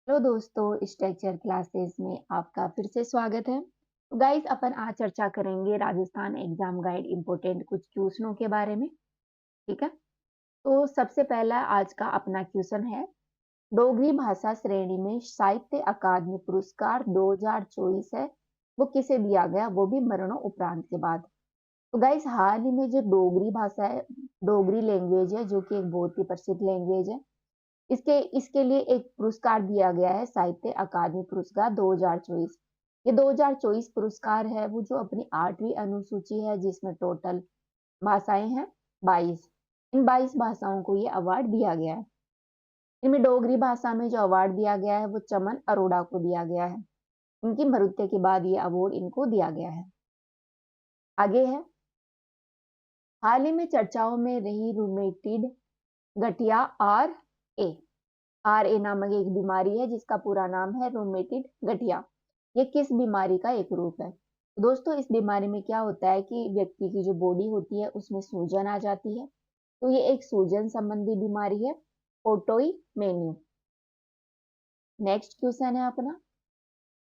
Hello दोस्तों, structure classes में आपका फिर से स्वागत है। तो गाइस, अपन आज चर्चा करेंगे राजस्थान एग्जाम गाइड इम्पोर्टेंट कुछ क्वेश्चनों के बारे में। ठीक है। तो सबसे पहला आज का अपना क्वेश्चन है, डोगरी भाषा श्रेणी में साहित्य अकादमी पुरस्कार 2024 है, वो किसे दिया गया, वो भी मरणोपरांत के बाद। तो गाइस, हाल ही में जो डोगरी भाषा है, डोगरी लैंग्वेज है, जो कि एक बहुत ही प्रसिद्ध लैंग्वेज है, इसके इसके लिए एक पुरस्कार दिया गया है, साहित्य अकादमी पुरस्कार 2024। ये 2024 पुरस्कार है वो जो अपनी 8वीं अनुसूची है, जिसमें टोटल भाषाएं हैं 22। इन 22 भाषाओं को ये अवार्ड दिया गया है। इनमें डोगरी भाषा में जो अवार्ड दिया गया है वो चमन अरोड़ा को दिया गया है। इनकी मृत्यु के बाद ये अवार्ड इनको दिया गया है। आगे है, हाल ही में चर्चाओं में रही रूमेटिड गठिया ए आर ए नामक एक बीमारी है, जिसका पूरा नाम है रोमेटिड गठिया। ये किस बीमारी का एक रूप है? तो दोस्तों, इस बीमारी में क्या होता है कि व्यक्ति की जो बॉडी होती है उसमें सूजन आ जाती है। तो ये एक सूजन संबंधी बीमारी है, ओटोइमेन्यू। नेक्स्ट क्वेश्चन है अपना,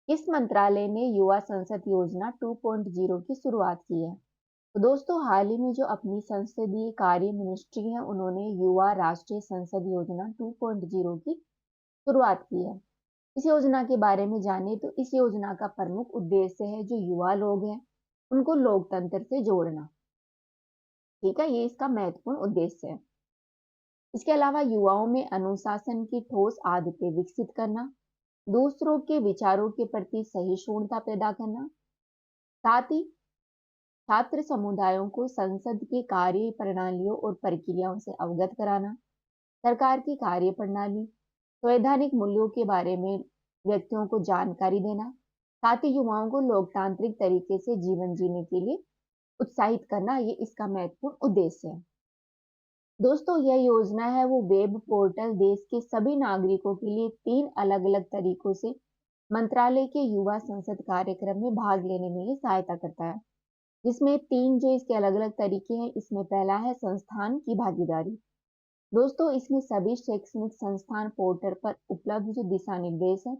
किस मंत्रालय ने युवा संसद योजना 2.0 की शुरुआत की है? तो दोस्तों, हाल ही में जो अपनी संसदीय कार्य मिनिस्ट्री है, उन्होंने युवा राष्ट्रीय संसद योजना 2.0 की शुरुआत की है। इस योजना के बारे में जाने तो इस योजना का प्रमुख उद्देश्य है जो युवा लोग हैं उनको लोकतंत्र से जोड़ना। ठीक है, ये इसका महत्वपूर्ण उद्देश्य है। इसके अलावा युवाओं में अनुशासन की ठोस आदतें विकसित करना, दूसरों के विचारों के प्रति सहिष्णुता पैदा करना, साथ ही छात्र समुदायों को संसद की कार्य प्रणालियों और प्रक्रियाओं से अवगत कराना, सरकार की कार्य प्रणाली, संवैधानिक मूल्यों के बारे में व्यक्तियों को जानकारी देना, साथ ही युवाओं को लोकतांत्रिक तरीके से जीवन जीने के लिए उत्साहित करना, ये इसका महत्वपूर्ण उद्देश्य है। दोस्तों, यह योजना है वो वेब पोर्टल देश के सभी नागरिकों के लिए 3 अलग अलग तरीकों से मंत्रालय के युवा संसद कार्यक्रम में भाग लेने में ये सहायता करता है। जिसमें 3 जो इसके अलग अलग तरीके हैं, इसमें पहला है संस्थान की भागीदारी। दोस्तों, इसमें सभी शैक्षणिक संस्थान पोर्टल पर उपलब्ध जो दिशा निर्देश है,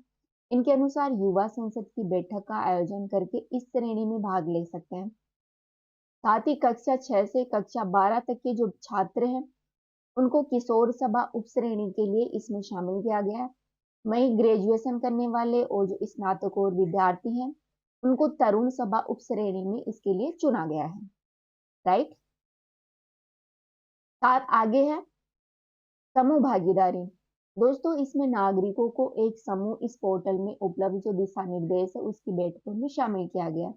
इनके अनुसार युवा संसद की बैठक का आयोजन करके इस श्रेणी में भाग ले सकते हैं। साथ ही कक्षा 6 से कक्षा 12 तक के जो छात्र हैं, उनको किशोर सभा उप श्रेणी के लिए इसमें शामिल किया गया है। वहीं ग्रेजुएशन करने वाले और जो स्नातकोत्तर विद्यार्थी हैं, उनको तरुण सभा उप श्रेणी में इसके लिए चुना गया है। राइट। साथ आगे है समूह भागीदारी। दोस्तों, इसमें नागरिकों को एक समूह इस पोर्टल में उपलब्ध जो दिशा निर्देश है उसकी बैठकों में शामिल किया गया।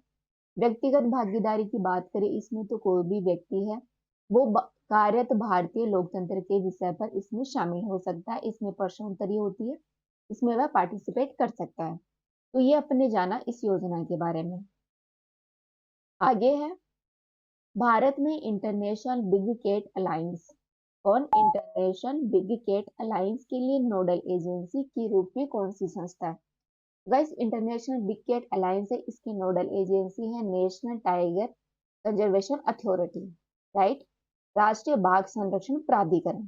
व्यक्तिगत भागीदारी की बात करें, इसमें तो कोई भी व्यक्ति है वो कार्यरत भारतीय लोकतंत्र के विषय पर इसमें शामिल हो सकता है। इसमें प्रश्नोत्तरी होती है, इसमें वह पार्टिसिपेट कर सकता है। तो ये अपने जाना इस योजना के बारे में। आगे है, भारत में इंटरनेशनल बिग कैट अलायंस और इंटरनेशनल बिग कैट अलायंस के लिए नोडल एजेंसी के रूप में कौन सी संस्था है? Guys, international big cat alliance है, इसकी नोडल एजेंसी है national tiger conservation authority. Right, राष्ट्रीय बाघ संरक्षण प्राधिकरण।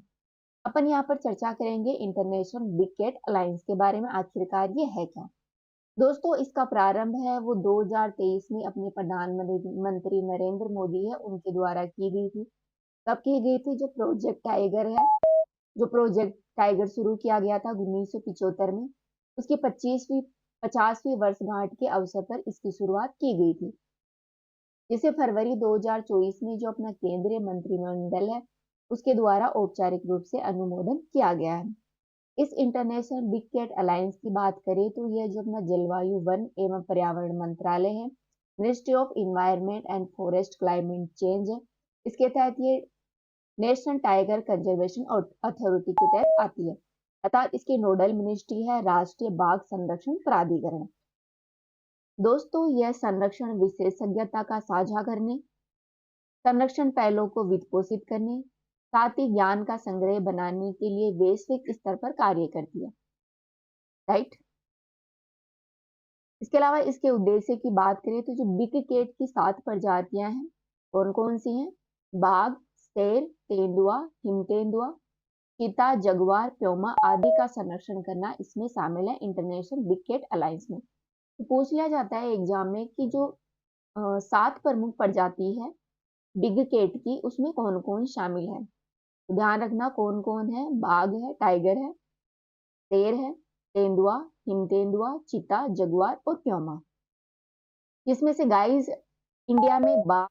अपन यहाँ पर चर्चा करेंगे इंटरनेशनल बिग कैट अलायंस के बारे में, आखिरकार ये है क्या। दोस्तों, इसका प्रारंभ है वो 2023 में अपने प्रधानमंत्री नरेंद्र मोदी है उनके द्वारा की गई थी। कब की गई थी? जो प्रोजेक्ट टाइगर है, जो प्रोजेक्ट टाइगर शुरू किया गया था 1975 में, उसकी 50वीं वर्षगांठ के अवसर पर इसकी शुरुआत की गई थी, जिसे फरवरी 2024 में जो अपना केंद्रीय मंत्रिमंडल है उसके द्वारा औपचारिक रूप से अनुमोदन किया गया है। इस इंटरनेशनल बिग कैट अलायंस की बात करें तो यह जो अपना जलवायु वन एवं पर्यावरण मंत्रालय है, ministry of environment and forest climate change है, इसके तहत ये नेशनल टाइगर कंजर्वेशन अथॉरिटी के तहत आती है। अर्थात इसकी नोडल मिनिस्ट्री है राष्ट्रीय बाघ संरक्षण प्राधिकरण। दोस्तों, यह संरक्षण विशेषज्ञता का साझा करने, संरक्षण पहलों को वित्तपोषित करने, साथ ही ज्ञान का संग्रह बनाने के लिए वैश्विक स्तर पर कार्य करती है। राइट। इसके अलावा इसके उद्देश्य की बात करें तो जो बिग कैट की 7 प्रजातियां हैं, कौन कौन सी हैं? बाघ, शेर, तेंदुआ, हिम तेंदुआ, चीता, जगुआर, प्योमा आदि का संरक्षण करना इसमें शामिल है इंटरनेशनल बिग कैट अलायंस में। तो पूछ लिया जाता है एग्जाम में कि जो 7 प्रमुख प्रजाति है बिग कैट की, उसमें कौन-कौन शामिल है? तो ध्यान रखना कौन-कौन है, बाघ है, टाइगर है, शेर है, तेंदुआ, हिम तेंदुआ, चीता, जगुआर और प्योमा। जिसमें से गाइस इंडिया में बाघ